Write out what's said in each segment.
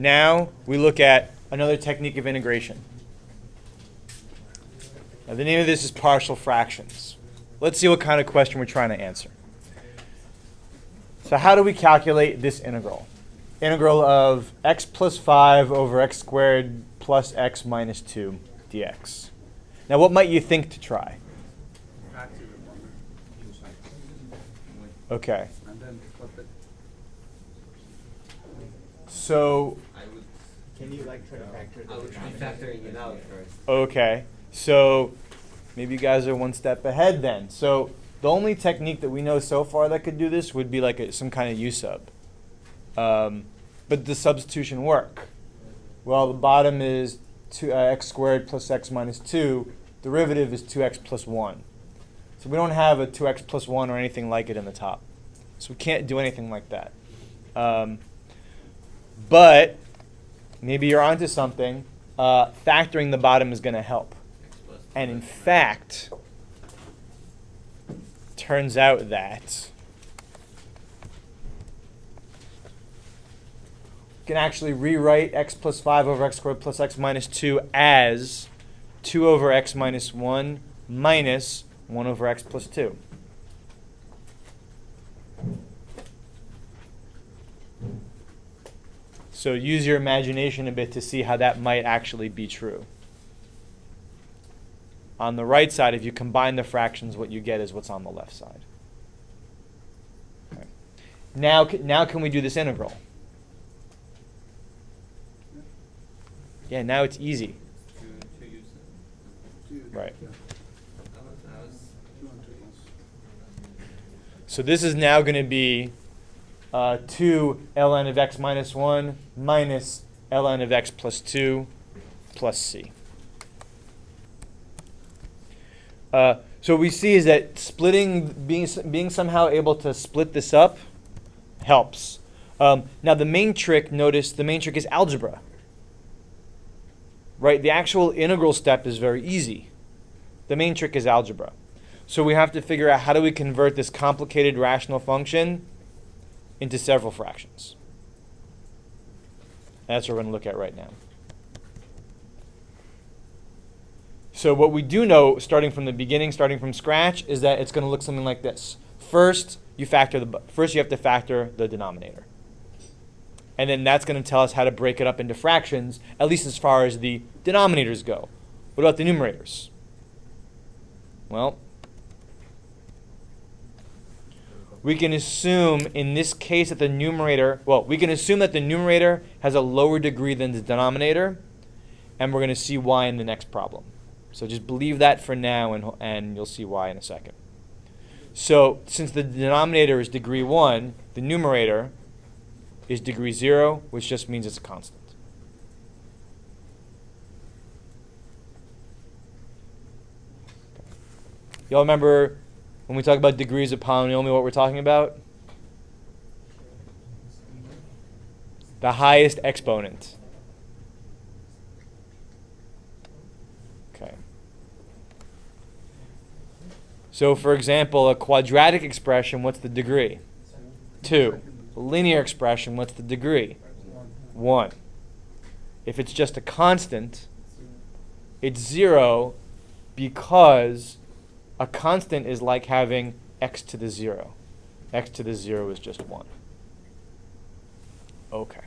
Now we look at another technique of integration. Now the name of this is partial fractions. Let's see what kind of question we're trying to answer. So how do we calculate this integral? Integral of x plus 5 over x squared plus x minus 2 dx. Now what might you think to try? Okay. So can you like try to factor it? I would try factoring it out first. Okay. So maybe you guys are one step ahead then. So the only technique that we know so far that could do this would be like some kind of U sub. But does substitution work? Well, the bottom is x squared plus x minus 2. Derivative is 2x plus 1. So we don't have a 2x plus 1 or anything like it in the top. So we can't do anything like that. But maybe you're onto something. Factoring the bottom is going to help. And in fact, turns out that we can actually rewrite x plus 5 over x squared plus x minus 2 as 2 over x minus 1 minus 1 over x plus 2. So use your imagination a bit to see how that might actually be true. On the right side, if you combine the fractions, what you get is what's on the left side. Okay. Now can we do this integral? Yeah, now it's easy. Right. So this is now going to be 2 ln of x minus 1 minus ln of x plus 2 plus c. So what we see is that being somehow able to split this up helps. Now the main trick, notice the main trick is algebra. Right? The actual integral step is very easy. The main trick is algebra. So we have to figure out how do we convert this complicated rational function into several fractions. That's what we're going to look at right now. So what we do know, starting from the beginning, starting from scratch, is that it's going to look something like this. First, you have to factor the denominator. And then that's going to tell us how to break it up into fractions, at least as far as the denominators go. What about the numerators? Well, we can assume in this case that the numerator, we can assume that the numerator has a lower degree than the denominator, and we're going to see why in the next problem. So just believe that for now, and you'll see why in a second. So since the denominator is degree 1, the numerator is degree 0, which just means it's a constant. Y'all remember when we talk about degrees of polynomial, what we're talking about? The highest exponent. Okay. So for example, a quadratic expression, what's the degree? 2. A linear expression, what's the degree? 1. If it's just a constant, it's 0 because a constant is like having x to the 0. X to the 0 is just 1. Okay.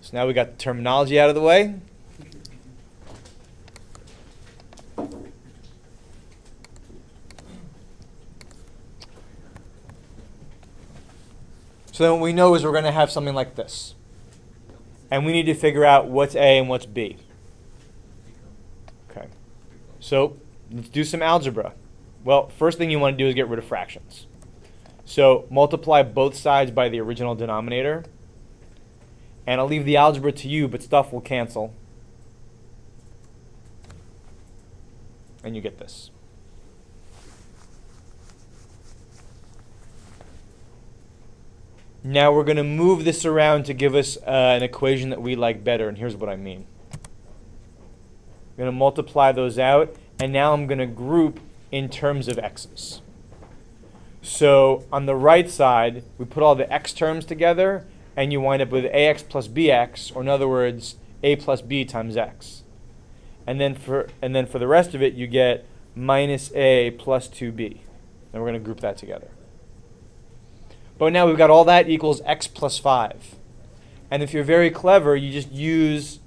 So now we got the terminology out of the way. So then what we know is we're going to have something like this. And we need to figure out what's A and what's B. Okay. So let's do some algebra. Well, first thing you want to do is get rid of fractions. So multiply both sides by the original denominator. And I'll leave the algebra to you, but stuff will cancel. And you get this. Now we're going to move this around to give us an equation that we like better, and here's what I mean. I'm going to multiply those out, and now I'm going to group in terms of x's. So on the right side, we put all the x terms together, and you wind up with ax plus bx, or in other words, a plus b times x. And then for the rest of it, you get minus a plus 2b. And we're going to group that together. But now we've got all that equals x plus 5. And if you're very clever, you just use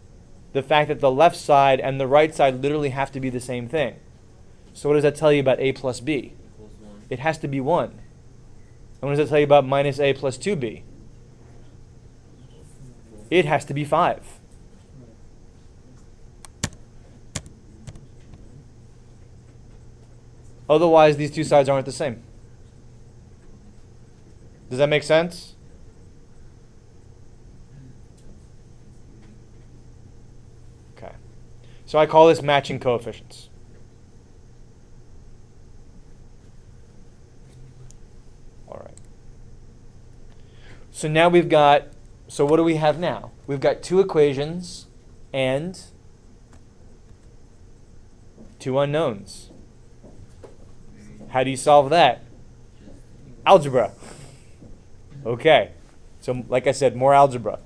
the fact that the left side and the right side literally have to be the same thing. So what does that tell you about a plus b? It has to be 1. And what does that tell you about minus a plus 2b? It has to be 5. Otherwise, these two sides aren't the same. Does that make sense? Okay. So I call this matching coefficients. All right. So now we've got, so what do we have now? We've got two equations and two unknowns. How do you solve that? Algebra. Okay. So like I said, more algebra.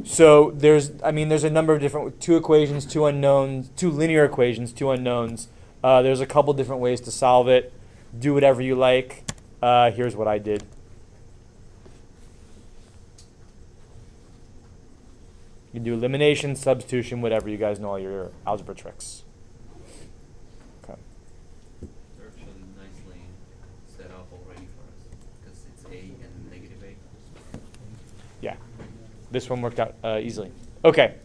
So there's a number of different, two equations, two unknowns, two linear equations, two unknowns. There's a couple different ways to solve it. Do whatever you like. Here's what I did. You can do elimination, substitution, whatever. You guys know all your algebra tricks. Okay. They're actually nicely set up already for us because it's a and negative a. Yeah. This one worked out easily. Okay.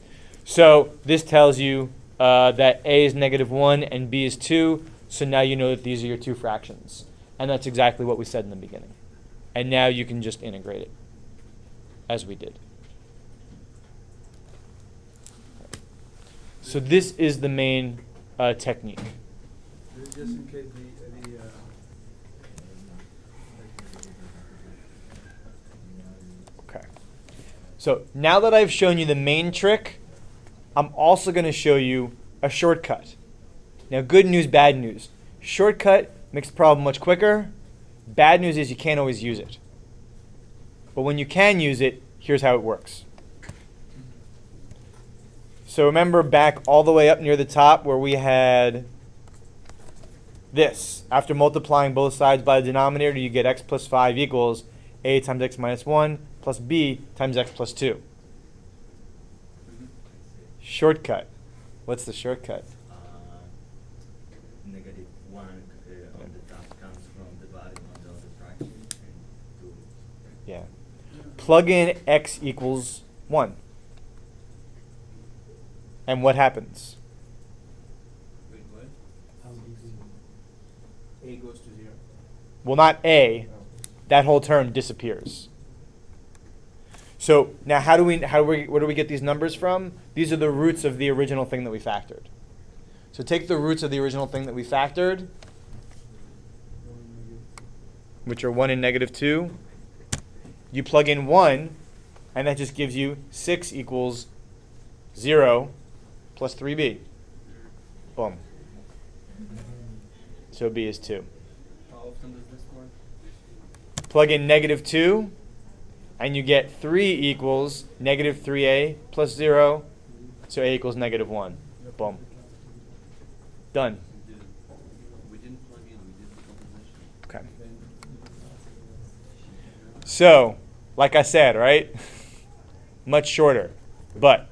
So this tells you that a is -1 and b is 2. So now you know that these are your two fractions. And that's exactly what we said in the beginning. And now you can just integrate it, as we did. So this is the main technique. Just in case Okay. So now that I've shown you the main trick, I'm also going to show you a shortcut. Now, good news, bad news. Shortcut makes the problem much quicker. Bad news is you can't always use it. But when you can use it, here's how it works. So remember back all the way up near the top where we had this. After multiplying both sides by the denominator, you get x plus 5 equals a times x minus 1 plus b times x plus 2. Shortcut. What's the shortcut? -1 on the top comes from the bottom of the other fraction and 2. Yeah. Plug in x equals 1. And what happens? Wait, what? A goes to 0. Well, not a. That whole term disappears. So now where do we get these numbers from? These are the roots of the original thing that we factored. So take the roots of the original thing that we factored, which are 1 and -2. You plug in 1, and that just gives you 6 equals 0 plus 3b. Boom. So b is 2. How often does this work? Plug in -2, and you get 3 equals -3a plus 0. So a equals -1. Boom. Done. We didn't plug in, we did the composition. Okay. So, like I said, right? Much shorter. But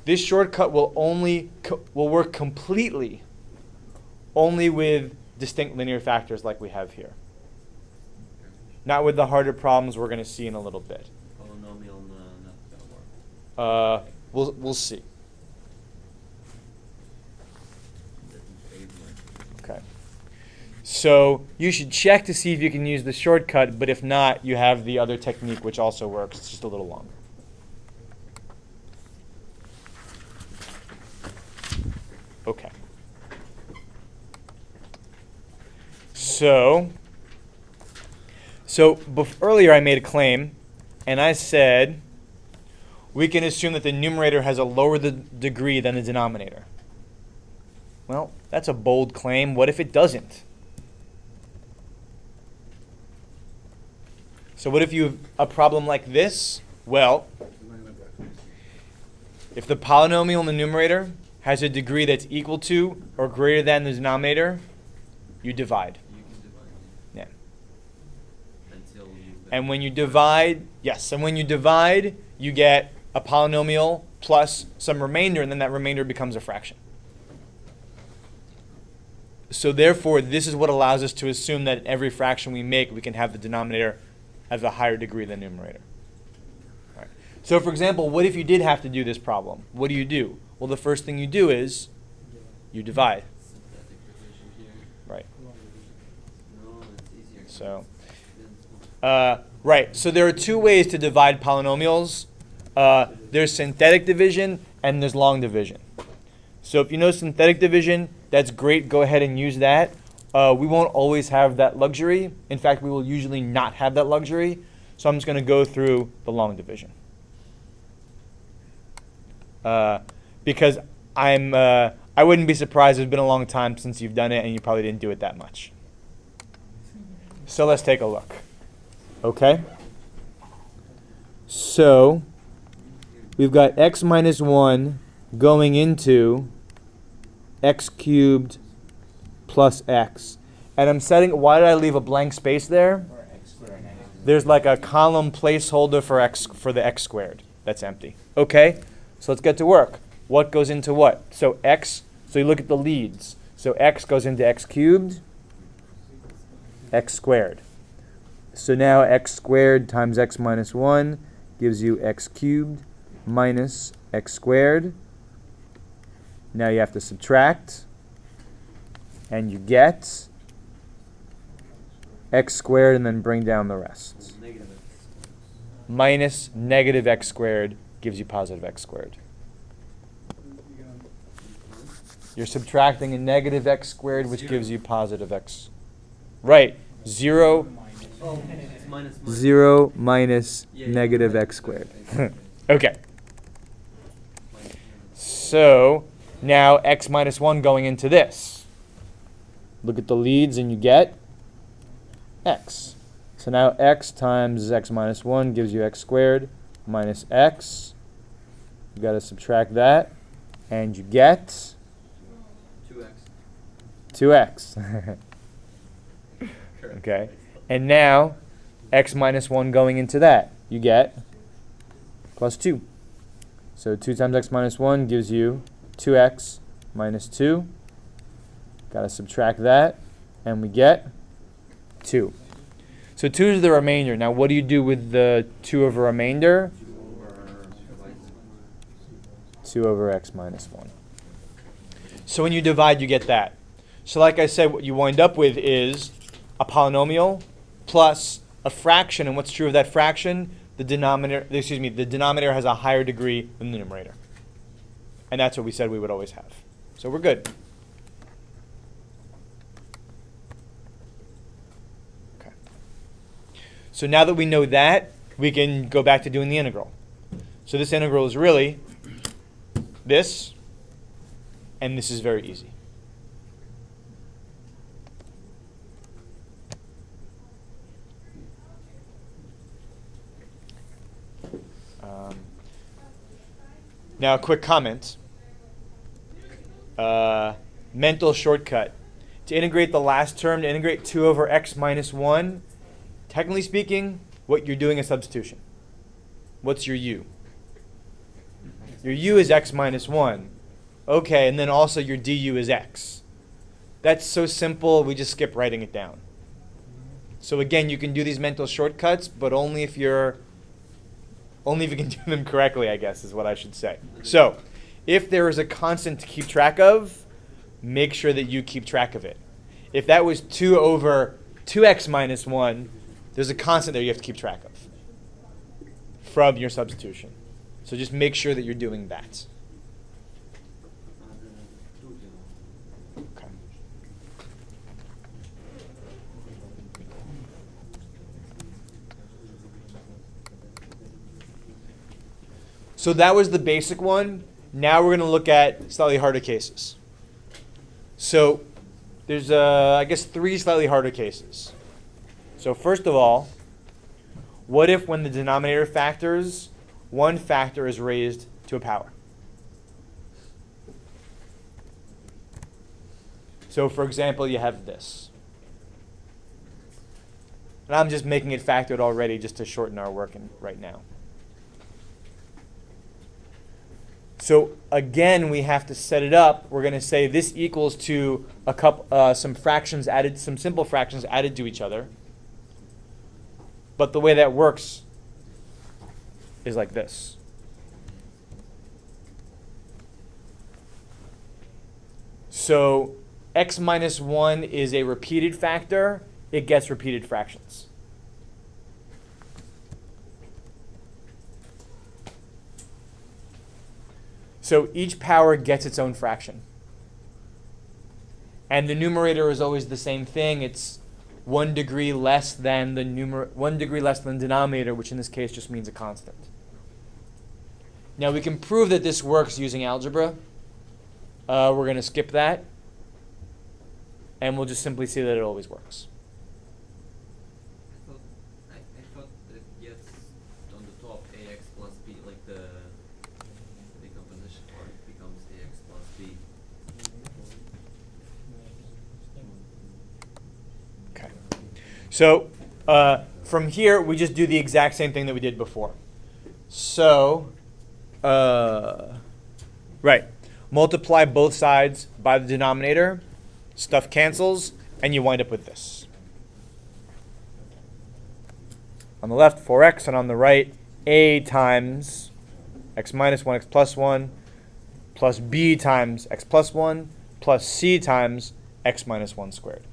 this shortcut will work completely only with distinct linear factors like we have here. Not with the harder problems we're going to see in a little bit. Polynomial not gonna work. We'll see. Okay. So you should check to see if you can use the shortcut, but if not, you have the other technique which also works. It's just a little longer. Okay. So earlier I made a claim, and I said we can assume that the numerator has a lower degree than the denominator. Well, that's a bold claim. What if it doesn't? So what if you have a problem like this? Well, if the polynomial in the numerator has a degree that's equal to or greater than the denominator, you divide. You can divide Yeah. until you. And when you divide, yes, and when you divide, you get a polynomial plus some remainder, and then that remainder becomes a fraction. So therefore, this is what allows us to assume that in every fraction we make, we can have the denominator as a higher degree than the numerator. All right. So for example, what if you did have to do this problem? What do? Well, the first thing you do is you divide. Synthetic division here. Right. No, it's easier. So, Then- right. So there are two ways to divide polynomials. There's synthetic division and there's long division. So if you know synthetic division, that's great. Go ahead and use that. We won't always have that luxury. In fact, we will usually not have that luxury. So I'm just going to go through the long division. Because I wouldn't be surprised. It's been a long time since you've done it, and you probably didn't do it that much. So let's take a look. Okay? So we've got x minus 1 going into x cubed plus x. And I'm setting, why did I leave a blank space there? There's like a column placeholder for the x squared. That's empty. Okay, so let's get to work. What goes into what? So x, so you look at the leads. So x goes into x cubed, x squared. So now x squared times x minus 1 gives you x cubed minus x squared. Now you have to subtract, and you get x squared, and then bring down the rest. Negative x. Minus negative x squared gives you positive x squared. You're subtracting a negative x squared, which gives you positive x. Right. 0, Oh, it's minus. 0 minus Yeah, negative yeah. x squared. Okay. So now x minus 1 going into this. Look at the leads and you get x. So now x times x minus 1 gives you x squared minus x. You've got to subtract that. And you get 2x. 2x. Okay. And now x minus 1 going into that. You get plus 2. So 2 times x minus 1 gives you 2x minus 2. Got to subtract that. And we get 2. So 2 is the remainder. Now what do you do with the 2 over remainder? 2 over x minus 1. So when you divide, you get that. So like I said, what you wind up with is a polynomial plus a fraction. And what's true of that fraction? The denominator has a higher degree than the numerator. And that's what we said we would always have. So we're good. Okay. So now that we know that, we can go back to doing the integral. So this integral is really this, and this is very easy. Now, a quick comment. Mental shortcut. To integrate the last term, to integrate 2 over x minus 1, technically speaking, what you're doing is substitution. What's your u? Your u is x minus 1. Okay, and then also your du is x. That's so simple, we just skip writing it down. So again, you can do these mental shortcuts, but only if you can do them correctly, I guess, is what I should say. So, if there is a constant to keep track of, make sure that you keep track of it. If that was 2 over 2x minus 1, there's a constant there you have to keep track of from your substitution. So just make sure that you're doing that. Okay. So that was the basic one. Now we're going to look at slightly harder cases. So there's, I guess, 3 slightly harder cases. So first of all, what if when the denominator factors, one factor is raised to a power? So for example, you have this. And I'm just making it factored already just to shorten our work right now. So again, we have to set it up. We're going to say this equals to some fractions added, some simple fractions added to each other. But the way that works is like this. So x minus 1 is a repeated factor. It gets repeated fractions. So each power gets its own fraction. And the numerator is always the same thing. It's 1 degree less than the denominator, which in this case just means a constant. Now we can prove that this works using algebra. We're going to skip that. And we'll just simply see that it always works. I thought that it gets on the top ax plus b, like the decomposition part becomes ax plus b. Okay. So from here, we just do the exact same thing that we did before. So, right. Multiply both sides by the denominator. Stuff cancels, and you wind up with this. On the left, 4x, and on the right, a times x minus 1x plus 1 plus b times x plus 1 plus c times x minus 1 squared.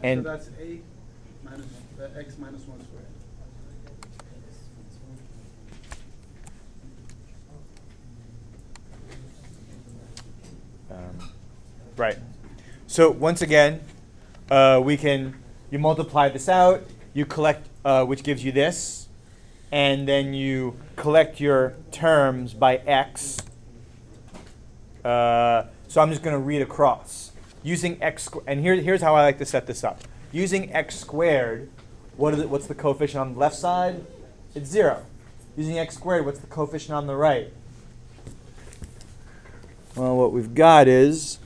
And so that's a minus x minus 1 squared. Right. So once again, you multiply this out, you collect, which gives you this, and then you collect your terms by x. So I'm just going to read across. Using x, and here's how I like to set this up. Using x squared, what's the coefficient on the left side? It's 0. Using x squared, what's the coefficient on the right? Well, what we've got is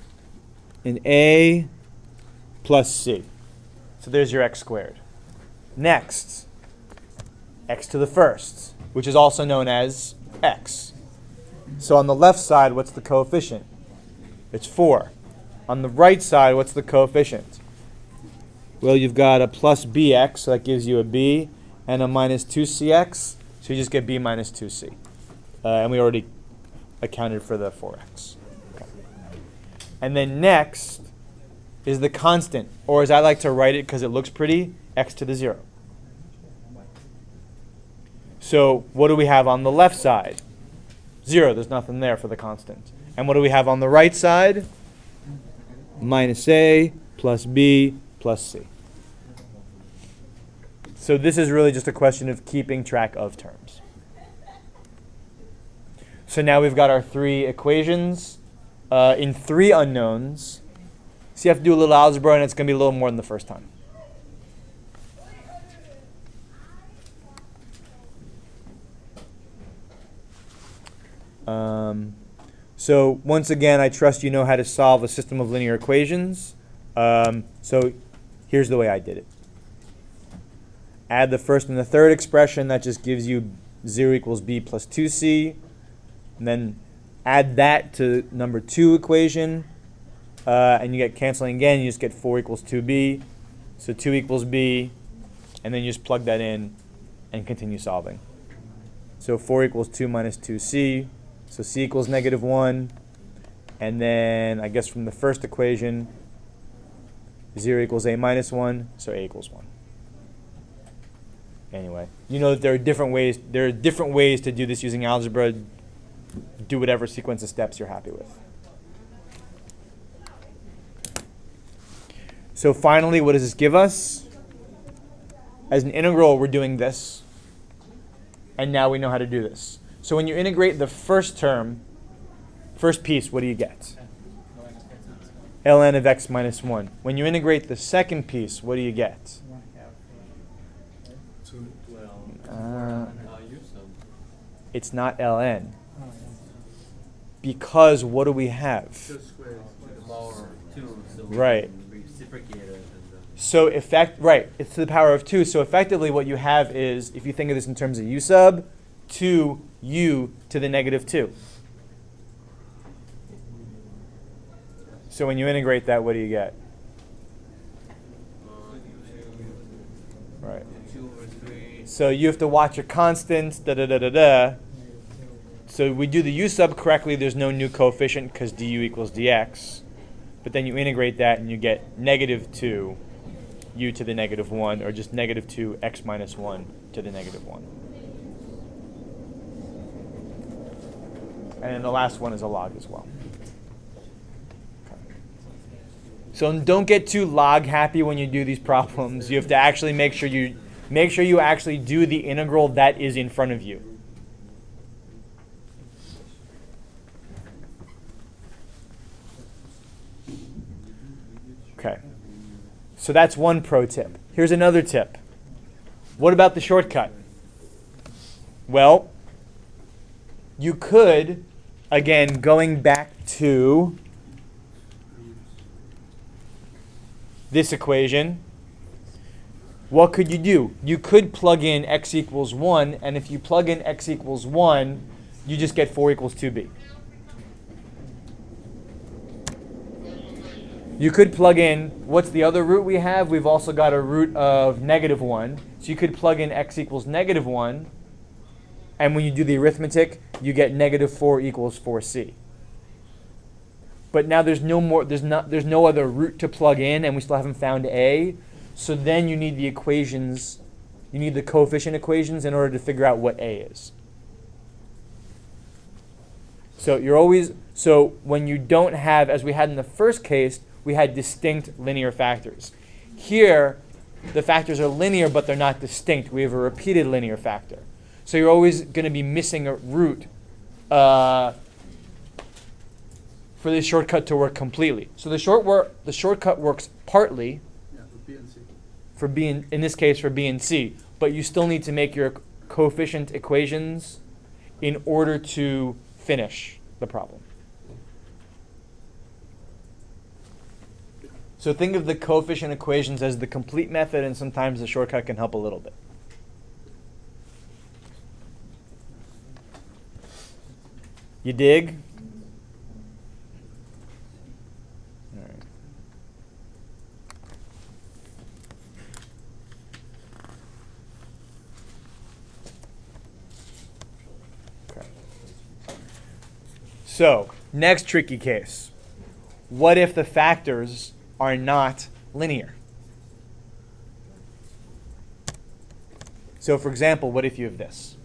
an a plus c. So there's your x squared. Next, x to the first, which is also known as x. So on the left side, what's the coefficient? It's 4. On the right side, what's the coefficient? Well, you've got a plus bx, so that gives you a b, and a minus 2cx, so you just get b minus 2c. And we already accounted for the 4x. Okay. And then next is the constant, or as I like to write it because it looks pretty, x to the 0. So what do we have on the left side? 0, there's nothing there for the constant. And what do we have on the right side? Minus a plus b plus c. So this is really just a question of keeping track of terms. So now we've got our 3 equations in 3 unknowns. So you have to do a little algebra, and it's going to be a little more than the first time. So once again, I trust you know how to solve a system of linear equations. So here's the way I did it. Add the first and the third expression. That just gives you 0 equals b plus 2c. And then add that to number 2 equation. And you get canceling again. You just get 4 equals 2b. So 2 equals b. And then you just plug that in and continue solving. So 4 equals 2 minus 2c. So c equals negative 1. And then I guess from the first equation, 0 equals a minus 1. So a equals 1. Anyway, you know that there are different ways. There are different ways to do this using algebra. Do whatever sequence of steps you're happy with. So finally, what does this give us? As an integral, we're doing this. And now we know how to do this. So when you integrate the first term, first piece, what do you get? ln of x minus 1. When you integrate the second piece, what do you get? 1/2. Right? 12. U sub. It's not ln. Oh, Because what do we have? Just square. To the power of 2, so we Right. can reciprocate it. And So it's to the power of 2. So effectively what you have is, if you think of this in terms of u sub, 2u to the negative 2. So when you integrate that, what do you get? Right. 2 over 3. So you have to watch your constants, da-da-da-da-da. So we do the u sub correctly, there's no new coefficient because du equals dx. But then you integrate that and you get negative 2 u to the negative 1, or just negative 2 x minus 1 to the negative 1. And then the last one is a log as well. So don't get too log happy when you do these problems. You have to actually make sure you actually do the integral that is in front of you. Okay. So that's one pro tip. Here's another tip. What about the shortcut? Well, you could, again, going back to this equation, what could you do? You could plug in x equals 1, and if you plug in x equals 1, you just get 4 equals 2b. You could plug in, what's the other root we have? We've also got a root of negative 1. So you could plug in x equals negative 1, and when you do the arithmetic, you get negative 4 equals 4c. But now there's no other root to plug in, and we still haven't found a. So then you need the equations, you need the coefficient equations in order to figure out what a is. So when you don't have, as we had in the first case, we had distinct linear factors. Here, the factors are linear, but they're not distinct. We have a repeated linear factor. So you're always going to be missing a root for this shortcut to work completely. So the shortcut works partly Yeah, for B and C. for B in this case for B and C, but you still need to make your coefficient equations in order to finish the problem. So think of the coefficient equations as the complete method, and sometimes the shortcut can help a little bit. You dig? All right. Okay. So, next tricky case. What if the factors are not linear? So for example, what if you have this?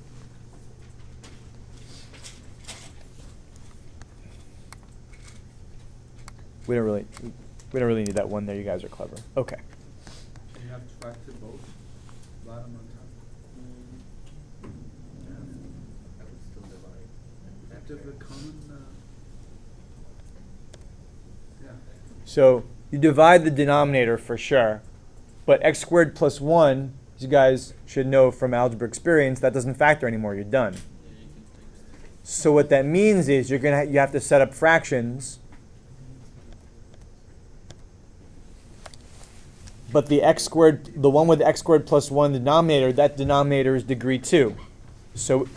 We don't really need that one there. You guys are clever. Okay. You have to factor both, bottom and top. Yeah. I would still divide. After the common, yeah. So you divide the denominator for sure, but x squared plus 1, as you guys should know from algebra experience, that doesn't factor anymore. You're done. So what that means is you have to set up fractions, but the one with x squared plus 1 denominator, that denominator is degree 2. So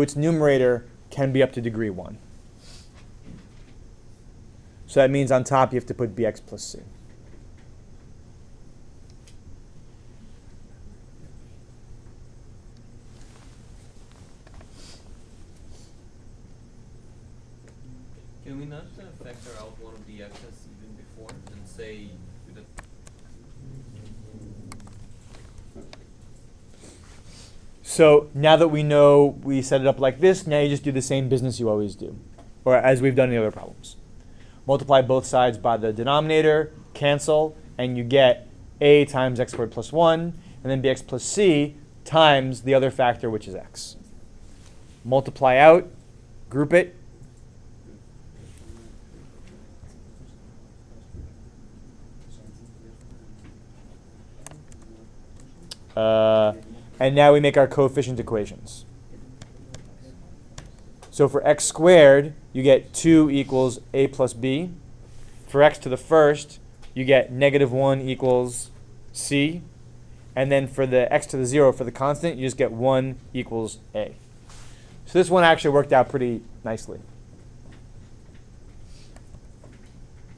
its numerator can be up to degree 1. So that means on top you have to put bx plus c. Can we not factor out one of the x's even before and say that? So now that we know we set it up like this, now you just do the same business you always do, or as we've done in the other problems. Multiply both sides by the denominator, cancel, and you get a times x squared plus 1, and then bx plus c times the other factor, which is x. Multiply out, group it. And now we make our coefficient equations. So for x squared, you get 2 equals a plus b. For x to the first, you get -1 equals c. And then for the x to the 0, for the constant, you just get 1 equals a. So this one actually worked out pretty nicely.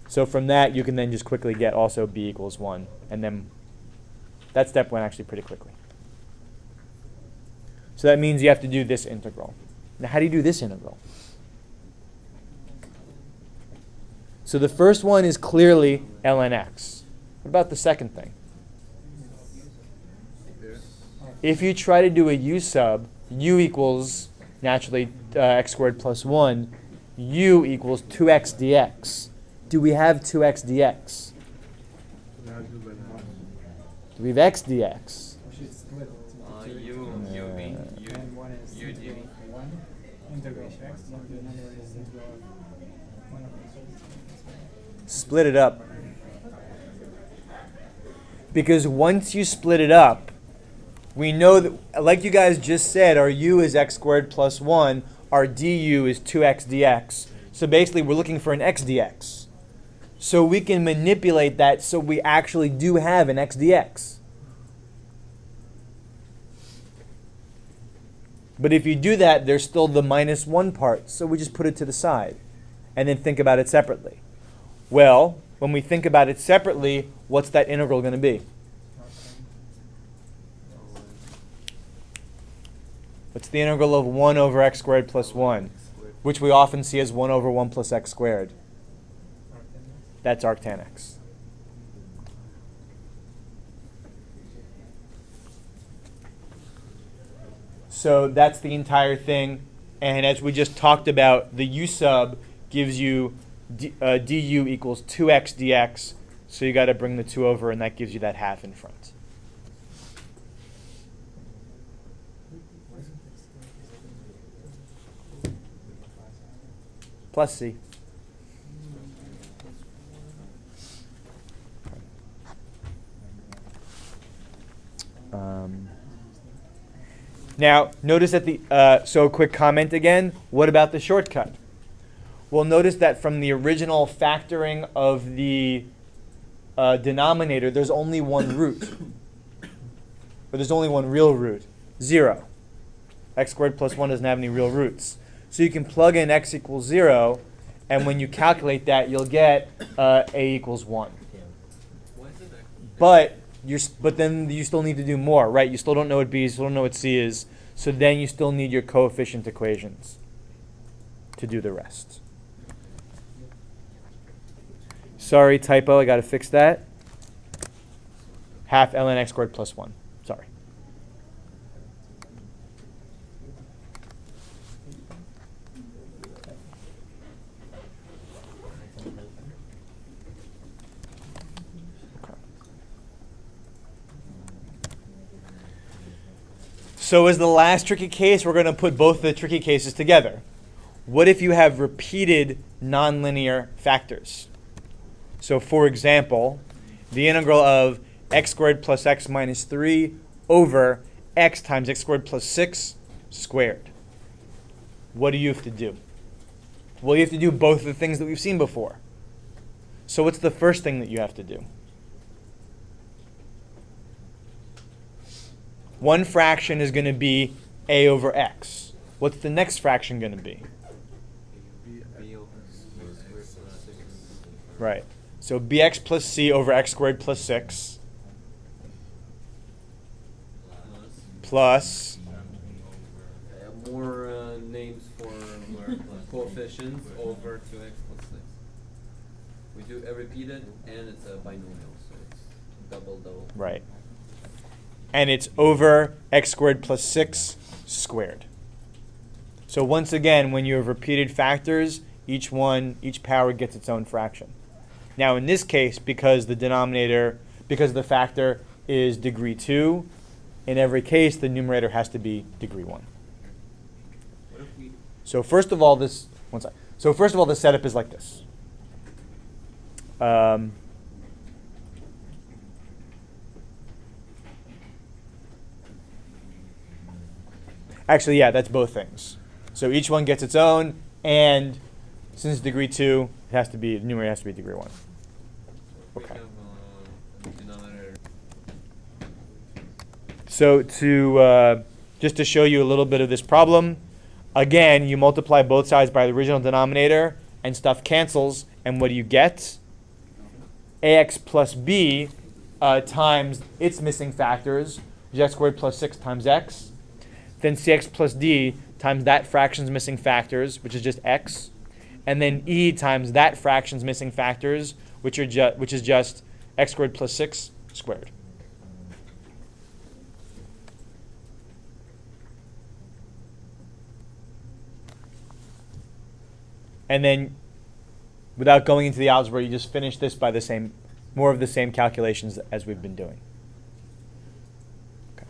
So from that, you can then just quickly get also b equals 1. And then that step went actually pretty quickly. So that means you have to do this integral. Now, how do you do this integral? So the first one is clearly ln x. What about the second thing? If you try to do a u sub, u equals naturally x squared plus 1, u equals 2x dx. Do we have 2x dx? Do we have x dx? Split it up. Because once you split it up, we know that, like you guys just said, our u is x squared plus 1, our du is 2x dx. So basically, we're looking for an x dx. So we can manipulate that so we actually do have an x dx. But if you do that, there's still the -1 part, so we just put it to the side and then think about it separately. Well, when we think about it separately, what's that integral going to be? What's the integral of 1 over x squared plus 1, which we often see as 1 over 1 plus x squared? That's arctan x. So that's the entire thing. And as we just talked about, the u sub gives you du equals 2x dx. So you got to bring the 2 over, and that gives you that half in front. Plus c. Now, notice that so a quick comment again. What about the shortcut? Well, notice that from the original factoring of the denominator, there's only one root. Or there's only one real root, 0. X squared plus 1 doesn't have any real roots. So you can plug in x equals 0, and when you calculate that, you'll get a equals 1. But then you still need to do more, right? You still don't know what b is, you still don't know what c is. So then you still need your coefficient equations to do the rest. Sorry, typo, I got to fix that. Half ln x squared plus 1. Sorry. So as the last tricky case, we're going to put both the tricky cases together. What if you have repeated nonlinear factors? So for example, the integral of x squared plus x minus 3 over x times x squared plus 6 squared. What do you have to do? Well, you have to do both of the things that we've seen before. So what's the first thing that you have to do? One fraction is going to be a over x. What's the next fraction going to be? Right. So bx plus c over x squared plus 6 plus more names for coefficients over 2x plus 6. We do a repeated, and it's a binomial, so it's double. Right. And it's over x squared plus 6 squared. So once again, when you have repeated factors, each power gets its own fraction. Now in this case, because the factor is degree 2, in every case the numerator has to be degree 1. So first of all, the setup is like this. Actually, yeah, that's both things. So each one gets its own, and since it's degree 2, it has to be, the numerator has to be degree 1. We Okay. have denominator. So to just to show you a little bit of this problem, again, you multiply both sides by the original denominator, and stuff cancels, and what do you get? Ax plus b times its missing factors, which is x squared plus 6 times x. Then cx plus d times that fraction's missing factors, which is just x. And then e times that fraction's missing factors, which is just x squared plus 6 squared. And then, without going into the algebra, you just finish this by the same, more of the same calculations as we've been doing. Okay.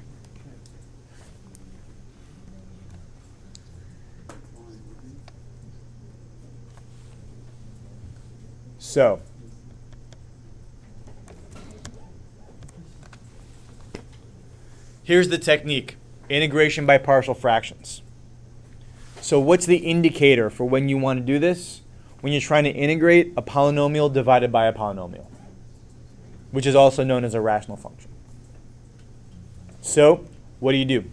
So, here's the technique: integration by partial fractions. So what's the indicator for when you want to do this? When you're trying to integrate a polynomial divided by a polynomial, which is also known as a rational function. So what do?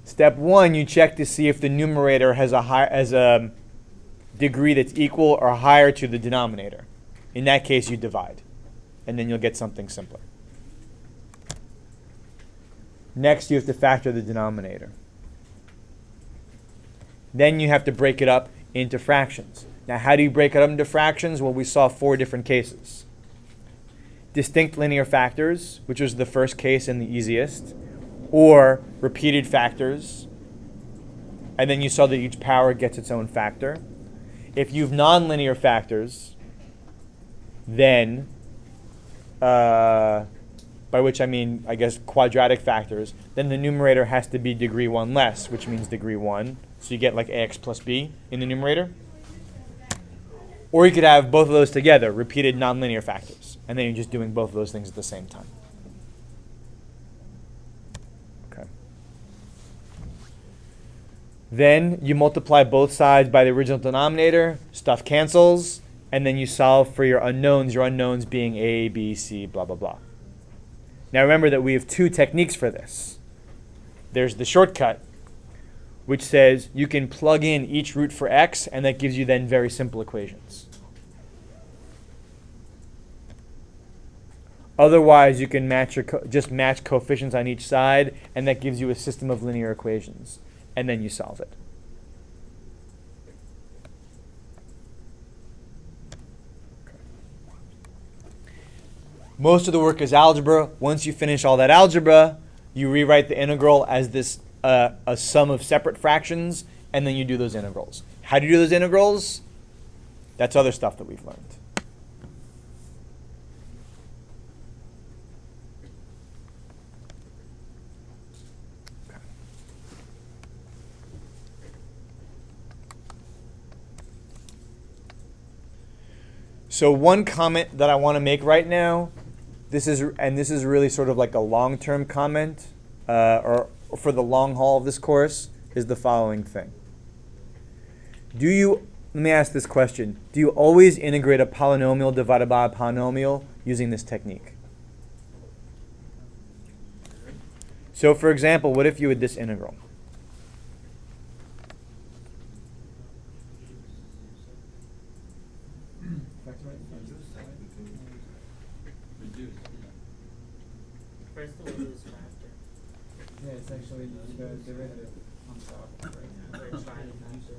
Step 1, you check to see if the numerator has a degree that's equal or higher to the denominator. In that case, you divide, and then you'll get something simpler. Next, you have to factor the denominator. Then you have to break it up into fractions. Now, how do you break it up into fractions? Well, we saw 4 different cases. Distinct linear factors, which was the first case and the easiest, or repeated factors. And then you saw that each power gets its own factor. If you have nonlinear factors, then by which I mean, I guess, quadratic factors, then the numerator has to be degree 1 less, which means degree 1. So you get like ax plus b in the numerator. Or you could have both of those together, repeated nonlinear factors. And then you're just doing both of those things at the same time. Okay. Then you multiply both sides by the original denominator, stuff cancels, and then you solve for your unknowns being a, b, c, blah, blah, blah. Now remember that we have 2 techniques for this. There's the shortcut, which says you can plug in each root for x, and that gives you then very simple equations. Otherwise, you can just match coefficients on each side, and that gives you a system of linear equations, and then you solve it. Most of the work is algebra. Once you finish all that algebra, you rewrite the integral as this a sum of separate fractions, and then you do those integrals. How do you do those integrals? That's other stuff that we've learned. Okay. So one comment that I want to make right now, this is really sort of like a long-term comment, or for the long haul of this course, is the following thing. Let me ask this question. Do you always integrate a polynomial divided by a polynomial using this technique? So for example, what if you had this integral? First we'll lose factor. Yeah, it's actually the derivative on top, right? Or try to factor.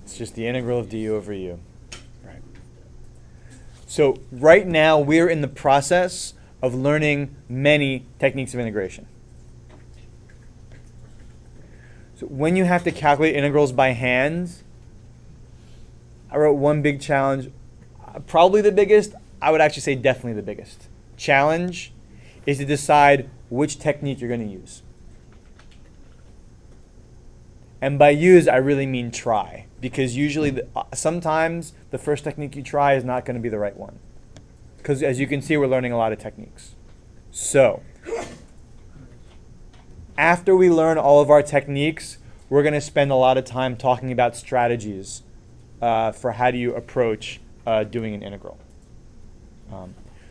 It's just the integral of du over u. Right. So right now we're in the process of learning many techniques of integration. So when you have to calculate integrals by hand, I wrote one big challenge, probably the biggest. I would actually say definitely the biggest challenge is to decide which technique you're going to use. And by use, I really mean try, because usually, sometimes the first technique you try is not going to be the right one. Because as you can see, we're learning a lot of techniques. So, after we learn all of our techniques, we're going to spend a lot of time talking about strategies for how do you approach doing an integral.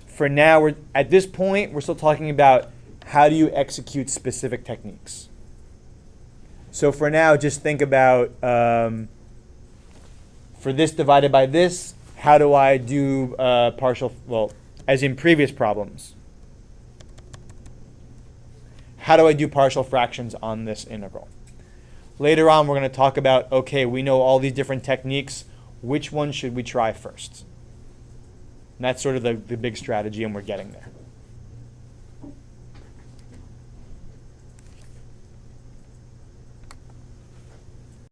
For now, at this point, we're still talking about how do you execute specific techniques. So for now, just think about, for this divided by this, how do I do partial, well, as in previous problems, how do I do partial fractions on this integral? Later on, we're going to talk about, okay, we know all these different techniques. Which one should we try first? And that's sort of the big strategy, and we're getting there.